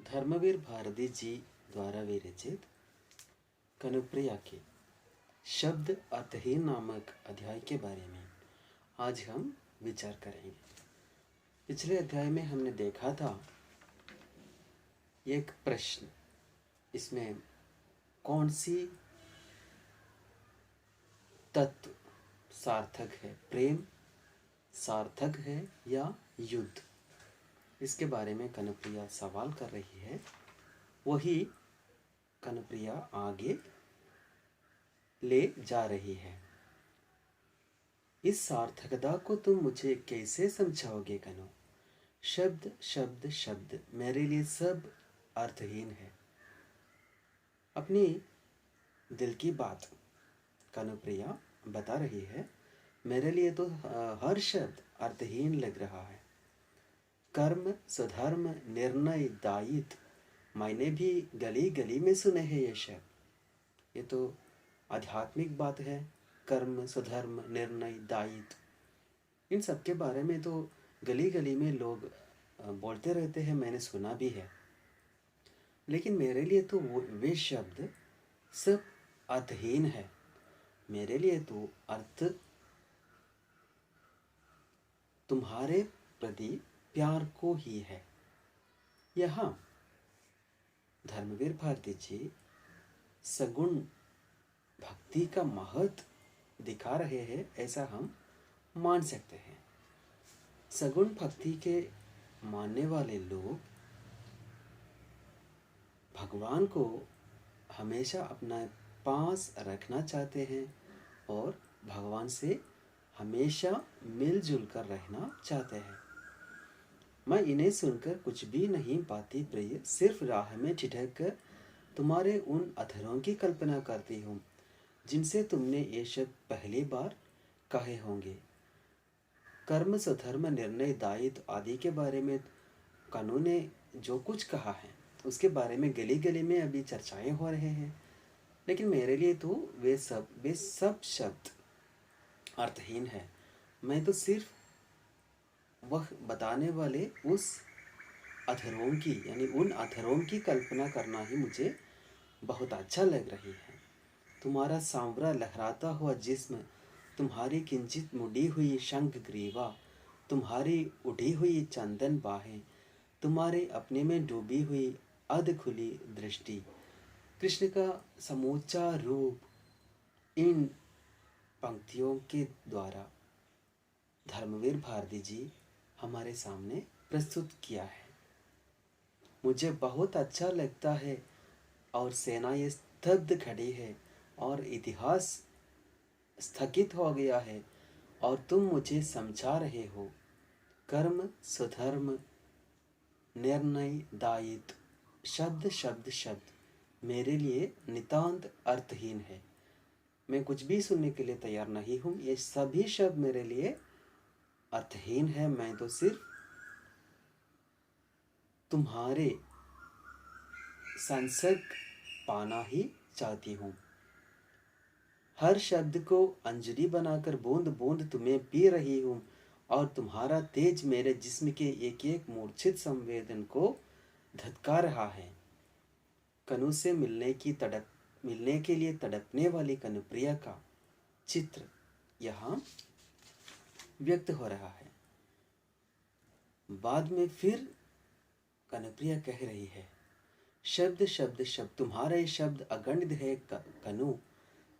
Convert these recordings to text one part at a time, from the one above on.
धर्मवीर भारती जी द्वारा विरचित कनुप्रिया के शब्द अर्थहीन नामक अध्याय के बारे में आज हम विचार करेंगे। पिछले अध्याय में हमने देखा था एक प्रश्न, इसमें कौन सी तत्व सार्थक है, प्रेम सार्थक है या युद्ध, इसके बारे में कनुप्रिया सवाल कर रही है। वही कनुप्रिया आगे ले जा रही है। इस सार्थकता को तुम मुझे कैसे समझाओगे कनु? शब्द शब्द शब्द मेरे लिए सब अर्थहीन है। अपनी दिल की बात कनुप्रिया बता रही है। मेरे लिए तो हर शब्द अर्थहीन लग रहा है। कर्म, स्वधर्म, निर्णय, दायित्व, मैंने भी गली गली में सुने हैं ये शब्द। ये तो आध्यात्मिक बात है। कर्म, स्वधर्म, निर्णय, दायित्व, इन सब के बारे में तो गली गली में लोग बोलते रहते हैं, मैंने सुना भी है। लेकिन मेरे लिए तो वे शब्द सब अर्थहीन है। मेरे लिए तो अर्थ तुम्हारे प्रति प्यार को ही है। यहाँ धर्मवीर भारती जी सगुण भक्ति का महत्व दिखा रहे हैं, ऐसा हम मान सकते हैं। सगुण भक्ति के मानने वाले लोग भगवान को हमेशा अपना पास रखना चाहते हैं और भगवान से हमेशा मिलजुल कर रहना चाहते हैं। मैं इन्हें सुनकर कुछ भी नहीं पाती प्रिय, सिर्फ राह में ठिठक कर तुम्हारे उन अधरों की कल्पना करती हूँ जिनसे तुमने ये शब्द पहली बार कहे होंगे। कर्म, स्वधर्म, निर्णय, दायित्व आदि के बारे में कानून ने जो कुछ कहा है उसके बारे में गली गली में अभी चर्चाएं हो रहे हैं। लेकिन मेरे लिए तो वे सब शब्द अर्थहीन है। मैं तो सिर्फ वह बताने वाले उस अधरों की यानी उन अधरों की कल्पना करना ही मुझे बहुत अच्छा लग रही है। तुम्हारा सांवरा लहराता हुआ जिस्म, तुम्हारी किंचित मुड़ी हुई शंख ग्रीवा, तुम्हारी उठी हुई चंदन बाहें, तुम्हारे अपने में डूबी हुई अध खुली दृष्टि, कृष्ण का समूचा रूप इन पंक्तियों के द्वारा धर्मवीर भारती जी हमारे सामने प्रस्तुत किया है। मुझे बहुत अच्छा लगता है और सेना ये स्तब्ध खड़ी है और इतिहास स्थगित हो गया है और तुम मुझे समझा रहे हो। कर्म, स्वधर्म, निर्णय, दायित्व, शब्द शब्द शब्द मेरे लिए नितांत अर्थहीन है। मैं कुछ भी सुनने के लिए तैयार नहीं हूँ। ये सभी शब्द मेरे लिए अर्थहीन है। मैं तो सिर्फ तुम्हारे संसर्ग पाना ही चाहती हूँ। हर शब्द को अंजलि बनाकर बूंद बूंद तुम्हें पी रही हूँ और तुम्हारा तेज मेरे जिस्म के एक एक मूर्छित संवेदन को धधका रहा है। कनु से मिलने के लिए तड़पने वाली कनुप्रिया का चित्र यहाँ व्यक्त हो रहा है। बाद में फिर कनुप्रिया कह रही है, शब्द शब्द शब्द तुम्हारे शब्द अगणित है कनु,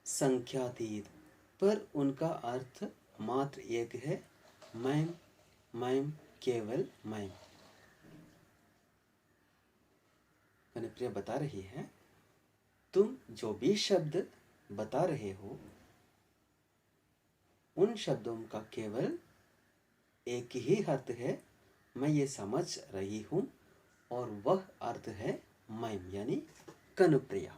संख्यातीत, पर उनका अर्थ मात्र एक है, मैं केवल मैं। कनुप्रिया बता रही है, तुम जो भी शब्द बता रहे हो उन शब्दों का केवल एक ही अर्थ है, मैं ये समझ रही हूँ और वह अर्थ है मैं यानी कनुप्रिया।